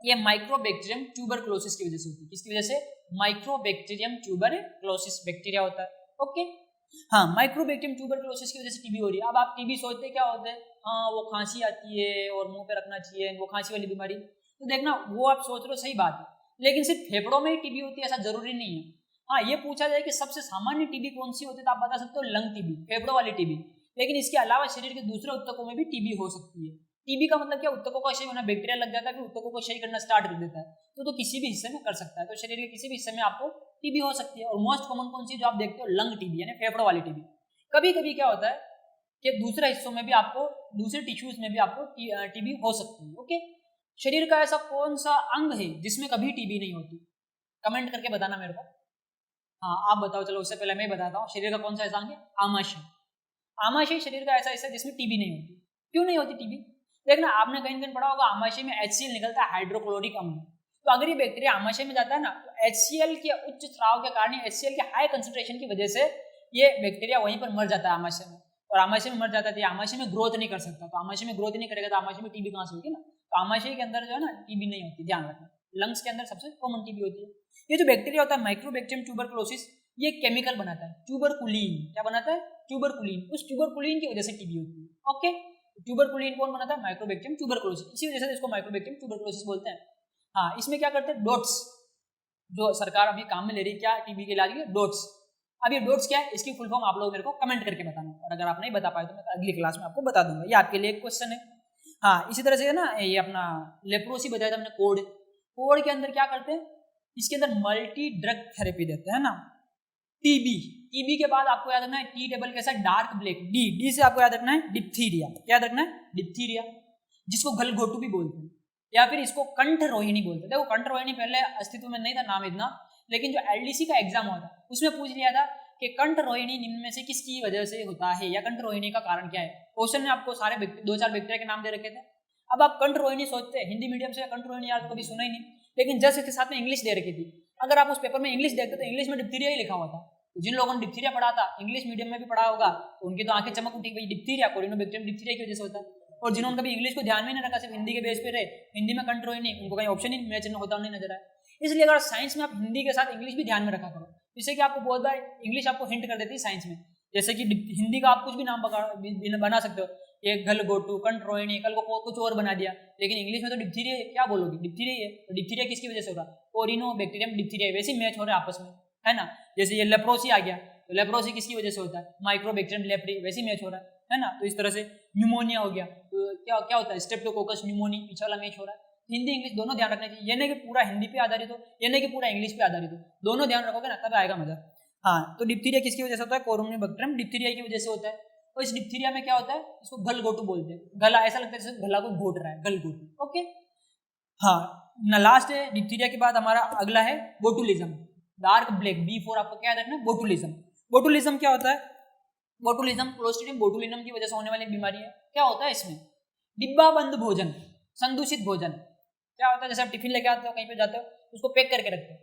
ये माइक्रोबैक्टीरियम ट्यूबरक्लोसिस की वजह से होती है। किसकी वजह से? माइक्रोबैक्टीरियम ट्यूबरक्लोसिस बैक्टीरिया होता है। ओके, हाँ, माइक्रोबैक्टीरियम ट्यूबरक्लोसिस की वजह से टीबी हो रही है। अब आप टीबी सोचते क्या होते हैं? हाँ, वो खांसी आती है और मुंह पे रखना चाहिए, वो खांसी वाली बीमारी। तो देखना, वो आप सोच रहे हो, सही बात है, लेकिन सिर्फ फेफड़ों में ही टीबी होती है ऐसा जरूरी नहीं है। हाँ, ये पूछा जाए कि सबसे सामान्य टीबी कौन सी होती है, तो आप बता सकते हो लंग टीबी, फेफड़ों वाली टीबी। लेकिन इसके अलावा शरीर के दूसरे ऊतकों में भी टीबी हो सकती है। टीबी का मतलब क्या, उत्तकों का क्षय होना, बैक्टीरिया लग जाता है फिर उत्तकों को क्षय करना स्टार्ट कर देता है, तो किसी भी हिस्से में कर सकता है। तो शरीर के किसी भी हिस्से में आपको टीबी हो सकती है। और मोस्ट कॉमन कौन सी जो आप देखते हो, लंग टीबी यानी फेफड़ों वाली टीबी। कभी कभी क्या होता है कि दूसरे हिस्सों में भी आपको, दूसरे टिश्यूज में भी आपको टीबी हो सकती है। ओके, शरीर का ऐसा कौन सा अंग है जिसमें कभी टीबी नहीं होती, कमेंट करके बताना मेरे को। हाँ आप बताओ, चलो उससे पहले मैं बताता हूँ शरीर का कौन सा ऐसा अंग है, आमाशय। आमाशय शरीर का ऐसा हिस्सा जिसमें टीबी नहीं होती। क्यों नहीं होती टीबी, देखना आपने कहीं कहीं पढ़ा होगा आमाशय में HCl निकलता है, हाइड्रोक्लोरिक अम्ल। तो अगर ये बैक्टीरिया आमाशय में जाता है ना, तो HCl के उच्च स्राव के कारण, HCl के हाई कंसंट्रेशन की वजह से ये बैक्टीरिया वहीं पर मर जाता है आमाशय में। और आमाशय में मर जाता है तो आमाशय में ग्रोथ नहीं कर सकता, तो आमाशय में ग्रोथ नहीं करेगा तो आमाशय में टीबी कहाँ से होगी ना। तो आमाशय के अंदर जो है ना टीबी नहीं होती, ध्यान रखना। लंग्स के अंदर सबसे कॉमन टीबी होती है। ये जो बैक्टीरिया होता है माइक्रोबैक्टीरियम ट्यूबरकुलोसिस, ये केमिकल बनाता है ट्यूबरकुलिन। क्या बनाता है, ट्यूबरकुलिन। उस ट्यूबरकुलिन की वजह से टीबी होती है। ओके, ट्यूबरकुलिन कौन बनाता है, माइक्रोबैक्टीरियम ट्यूबरकुलोसिस, इसी वजह से इसको माइक्रोबैक्टीरियम ट्यूबरकुलोसिस बोलते हैं। हाँ, इसमें क्या करते हैं, डॉट्स, जो सरकार अभी काम में ले रही है क्या, टीबी के इलाज के लिए, डॉट्स। अब ये डॉट्स क्या है, इसकी फुल फॉर्म आप लोग मेरे को कमेंट करके बताना, और अगर आप नहीं बता पाए तो मैं अगली क्लास में आपको बता दूंगा, ये आपके लिए एक क्वेश्चन है। हाँ, इसी तरह से है ना, ये अपना लेप्रोसी बताया था हमने, कोड। कोड के अंदर क्या करते हैं, इसके अंदर मल्टी ड्रग थेरेपी देते हैं ना। टीबी, टीबी के बाद आपको याद रखना है टी टेबल के साथ डार्क ब्लैक, डी, डी से आपको याद रखना है डिप्थीरिया। क्या याद रखना है, डिप्थीरिया, जिसको गलघोटू भी बोलते हैं, या फिर इसको कंठ रोहिणी बोलते हैं। देखो कंठ रोहिणी पहले अस्तित्व में नहीं था नाम इतना, लेकिन जो LDC का एग्जाम हुआ था उसमें पूछ लिया था कि कंठ रोहिणी निम्न में से किसकी वजह से होता है, या कंठ रोहिणी का कारण क्या है। क्वेश्चन में आपको सारे 2-4 बैक्टीरिया के नाम दे रखे थे। अब आप कंठ रोहिणी सोचते हैं, हिंदी मीडियम से कंठ रोहिणी यार तो कभी सुना ही नहीं, लेकिन जस्ट इसके साथ में इंग्लिश दे रखी थी। अगर आप उस पेपर में इंग्लिश देखते तो इंग्लिश में डिप्थीरिया ही लिखा हुआ था। तो जिन लोगों ने डिप्थीरिया पढ़ा था, इंग्लिश मीडियम में भी पढ़ा होगा, तो उनकी तो आंखें चमक उठी, भाई डिप्थीरिया, कोरिनोबैक्टीरियम डिप्थीरिया की वजह से होता है। और जिन्होंने कभी इंग्लिश को ध्यान में नहीं रखा, सिर्फ हिंदी के बेस पे रहे, हिंदी में कंठ रोहिणी, उनको कहीं ऑप्शन ही मैच होता नहीं नजर आया। इसलिए अगर साइंस में आप हिंदी के साथ इंग्लिश भी ध्यान में रखा करो, जिससे कि आपको बहुत बार इंग्लिश आपको हिंट कर देती है साइंस में। जैसे कि हिंदी का आप कुछ भी नाम बना सकते हो, एक गलघोटू, कंठ रोहिणी, कल को कुछ और बना दिया, लेकिन इंग्लिश में तो डिप्थीरिया क्या बोलोगे, डिप्थीरिया है। तो डिप्थीरिया किसकी वजह से होगा, कोरिनोबैक्टीरियम डिप्थीरिया, वैसे मैच हो रहे हैं आपस में, है ना। जैसे ये लेप्रोसी आ गया, तो लेप्रोसी किसकी वजह से होता है, माइक्रोबैक्टीरियम लेप्री, वैसे मैच हो रहा है ना। तो इस तरह से न्यूमोनिया हो गया, तो क्या क्या होता है, स्ट्रेप्टोकोकस न्यूमोनी, पीछे वाला मैच हो रहा है। हिंदी इंग्लिश दोनों ध्यान रखना चाहिए, ये नहीं कि पूरा हिंदी पे आधारित हो, ये नहीं कि पूरा इंग्लिश पे आधारित हो, दोनों ध्यान रखोगे ना तब आएगा मजा। हाँ, तो डिप्थीरिया किसकी वजह से होता है, कोरिनोबैक्टीरियम डिप्थीरिया की वजह से होता है। और इस डिप्थीरिया में क्या होता है, इसको गलघोटू बोलते हैं, गला ऐसा लगता है जैसे गला को घोट रहा है, गलघोटू। ओके, हाँ ना, लास्ट है डिप्थीरिया के बाद हमारा अगला है बोटुलिज्म, डार्क ब्लैक, B4 आपको क्या याद रखना है, बोटुलिज्म। बोटुलिज्म क्या होता है, बोटुलिज्म क्लोस्ट्रीडियम बोटुलिनम की वजह से होने वाली बीमारी है। क्या होता है इसमें, डिब्बा बंद भोजन, संदूषित भोजन। क्या होता है, जैसे आप टिफिन लेके आते हो, कहीं पे जाते हो, उसको पैक करके रखते हो,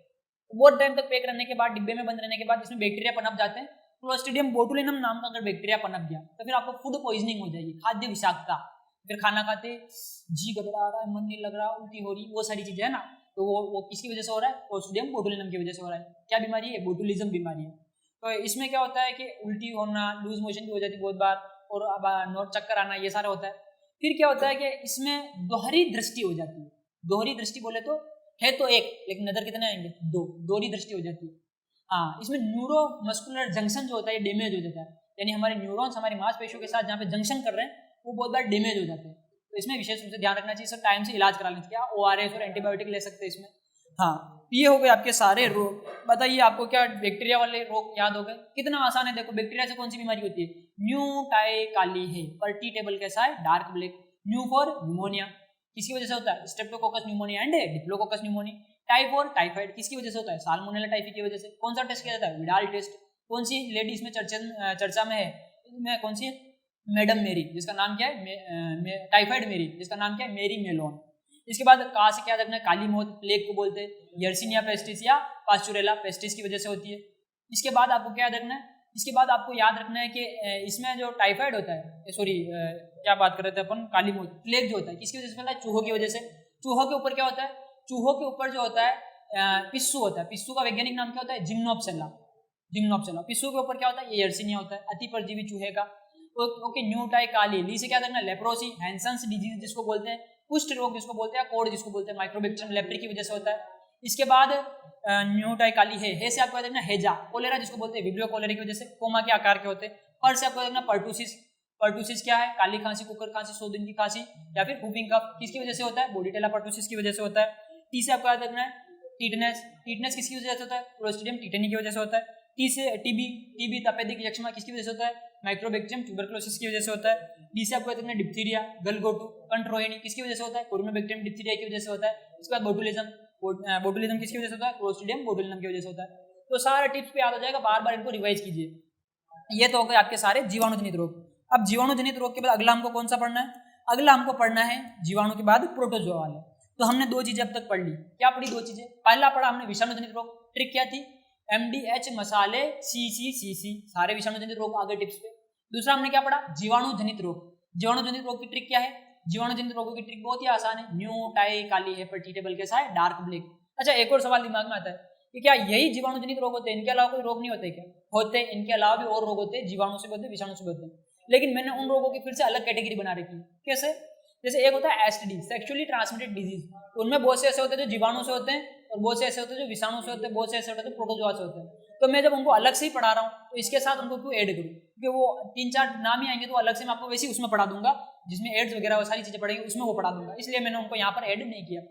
तो बहुत टाइम तक पैक रहने के बाद, डिब्बे में बंद रहने के बाद इसमें बैक्टीरिया पनप जाते हैं। क्लोस्ट्रीडियम बोटुलिनम नाम का अगर बैक्टीरिया पनप गया तो फिर आपको फूड पॉइजनिंग हो जाएगी, खाद्य विषाक्तता। फिर खाना खाते जी घबरा रहा है, मन नहीं लग रहा, उल्टी हो रही, वो सारी चीजें है ना। तो वो किसकी वजह से हो रहा है, क्लोस्ट्रीडियम बोटुलिनम की वजह से हो रहा है। क्या बीमारी है, बोटुलिज्म बीमारी है। तो इसमें क्या होता है कि उल्टी होना, लूज मोशन भी हो जाती है बहुत बार, और अब नोट चक्कर आना, ये सारा होता है। फिर क्या होता है कि इसमें दोहरी दृष्टि हो जाती है। दोहरी दृष्टि बोले तो है तो एक, लेकिन नजर कितने आएंगे, दो, दोहरी दृष्टि हो जाती है। हाँ, इसमें न्यूरोमस्कुलर जंक्शन जो होता है डैमेज हो जाता है, यानी हमारे न्यूरॉन्स हमारी मांसपेशियों के साथ जहाँ पे जंक्शन कर रहे हैं वो बहुत बार डैमेज हो जाते हैं। तो इसमें विशेष रूप से ध्यान रखना चाहिए, सर टाइम से इलाज करा लेना चाहिए, ORS और एंटीबायोटिक ले सकते हैं इसमें। हाँ, ये हो गए आपके सारे रोग। बताइए आपको क्या बैक्टीरिया वाले रोग याद हो गए, कितना आसान है। देखो बैक्टीरिया से कौन सी बीमारी होती है, न्यू टाई काली है, पर टी टेबल कैसा है, dark black. New for pneumonia, किसकी वजह से होता है, Streptococcus pneumonia and diplococcus pneumonia. Type और टाइफाइड किसकी वजह से होता है, साल्मोनेला टाइफी की वजह से। कौन सा टेस्ट किया जाता है, विडाल टेस्ट। कौन सी लेडीज में चर्चा में है, इसमें कौन सी है, मैडम मेरी, जिसका नाम क्या है, टाइफाइड मेरी, जिसका नाम क्या है, मेरी मेलोन। इसके बाद का से क्या रखना है, काली मौत, प्लेग को बोलते हैं, यर्सिनिया पेस्टिस या पास्चुरेला पेस्टिस की वजह से होती है। इसके बाद आपको क्या याद रखना है, इसके बाद आपको याद रखना है कि इसमें जो टाइफाइड होता है, सॉरी क्या बात कर रहे थे अपन, काली मौत, प्लेग जो होता है किसकी वजह से होता है, चूहों की वजह से। चूहों के ऊपर क्या होता है, चूहों के ऊपर जो होता है पिस्सू होता है, पिस्सू का वैज्ञानिक नाम क्या होता है, जिम्नोप्सेला, जिम्नोप्सेला। पिस्सू के ऊपर क्या होता है, ये यर्सिनिया होता है, अति परजीवी चूहे का। ओके, न्यू टाई काली, ली से क्या रखना है, लेप्रोसी, हैंसन्स डिजीज जिसको बोलते हैं, कुष्ठ रोग जिसको बोलते हैं, कोड जिसको बोलते हैं, माइक्रोबैक्टीरियम लेप्री की वजह से होता है। इसके बाद न्यू टाई काली है से आपको याद रखना हेजा, कोलेरा जिसको बोलते हैं विब्रियो कोलेरा की वजह से, कोमा के आकार के होते हैं। पर से आपको याद रखना पर्टूसिस, पर्टूसिस क्या है? काली खांसी, कुकर खांसी, 100 दिन की खांसी, या फिर whooping cough किसकी वजह से होता है? बोर्डेटेला पर्टूसिस की वजह से होता है। टी से आपको याद रखना है टीटनेस, टीटनेस किसकी वजह से होता है? क्लोस्ट्रिडियम टीटेनी की वजह से होता है। टी से टीबी तपेदिक यक्ष्मा किसकी वजह से होता है? माइक्रोबैक्टीरियम ट्यूबरकुलोसिस की वजह से होता है। डी से आपको याद रखना है डिप्थीरिया, गलघोटू, कंट्रोहिनी किसकी वजह से होता है? कोरोनाबैक्टीरियम डिप्थीरिया की वजह से होता है। इसके बाद बोटुलिज्म किसकी वजह से होता है? क्लोस्ट्रिडियम बोटुलिज्म की वजह से होता है। तो सारे टिप्स पे याद हो जाएगा, बार बार इनको रिवाइज कीजिए। ये तो हो गए आपके सारे जीवाणुजनित रोग। अब जीवाणुजनित रोग के बाद अगला हमको कौन सा पढ़ना है? अगला हमको पढ़ना है जीवाणु के बाद प्रोटोजोआ वाले। तो हमने 2 चीजें अब तक पढ़ ली। क्या पढ़ी? 2 चीजें। पहला पढ़ा हमने विषाणुजनित रोग, ट्रिक क्या थी? MDH मसाले CC सारे विषाणुजनित रोग आगे टिप्स पे। दूसरा हमने क्या पढ़ा? जीवाणुजनित रोग। जीवाणुजनित रोग की ट्रिक क्या है? जीवाणुजनित रोगों की ट्रिक बहुत ही आसान है, न्यू टाई काली हेपेटिटेबल कैसा है? Dark black. अच्छा, एक और सवाल दिमाग में आता है कि क्या यही जीवाणुजनित रोग होते हैं, इनके अलावा कोई रोग नहीं होते क्या? होते हैं, इनके अलावा भी और रोग होते हैं, जीवाणु से भी होते हैं, विषाणु से भी होते हैं। लेकिन मैंने उन रोगों की फिर से अलग कैटेगरी बना रखी है। कैसे? जैसे एक होता है STD, सेक्सुअली ट्रांसमिटेड डिजीज, उनमें बहुत से ऐसे होते हैं जो जीवाणु से होते हैं, और बहुत से ऐसे होते हैं जो विषाणु से होते हैं, बहुत से ऐसे होते हैं जो प्रोटोजोआ से होते हैं। तो मैं जब उनको अलग से ही पढ़ा रहा हूँ तो इसके साथ उनको क्यों ऐड करूँ? क्योंकि वो 3-4 नाम ही आएंगे तो अलग से मैं आपको वैसे ही उसमें पढ़ा दूंगा, जिसमें एड्स वगैरह वो सारी चीजें पढ़ेंगे उसमें वो पढ़ा दूंगा, इसलिए मैंने उनको यहाँ पर ऐड नहीं किया।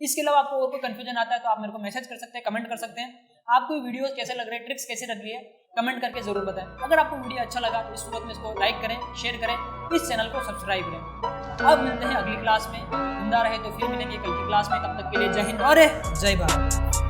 इसके अलावा आपको और कोई कंफ्यूजन आता है तो आप मेरे को मैसेज कर सकते हैं, कमेंट कर सकते हैं। आपको वीडियोस कैसे लग रहे हैं, ट्रिक्स कैसे लग रही है, कमेंट करके जरूर बताएं। अगर आपको वीडियो अच्छा लगा तो इस सूरत में इसको लाइक करें, शेयर करें, इस चैनल को सब्सक्राइब करें। अब मिलते हैं अगली क्लास में, जिंदा रहे तो फिर मिलेंगे कल की क्लास में। तब तक के लिए जय हिंद और जय भारत।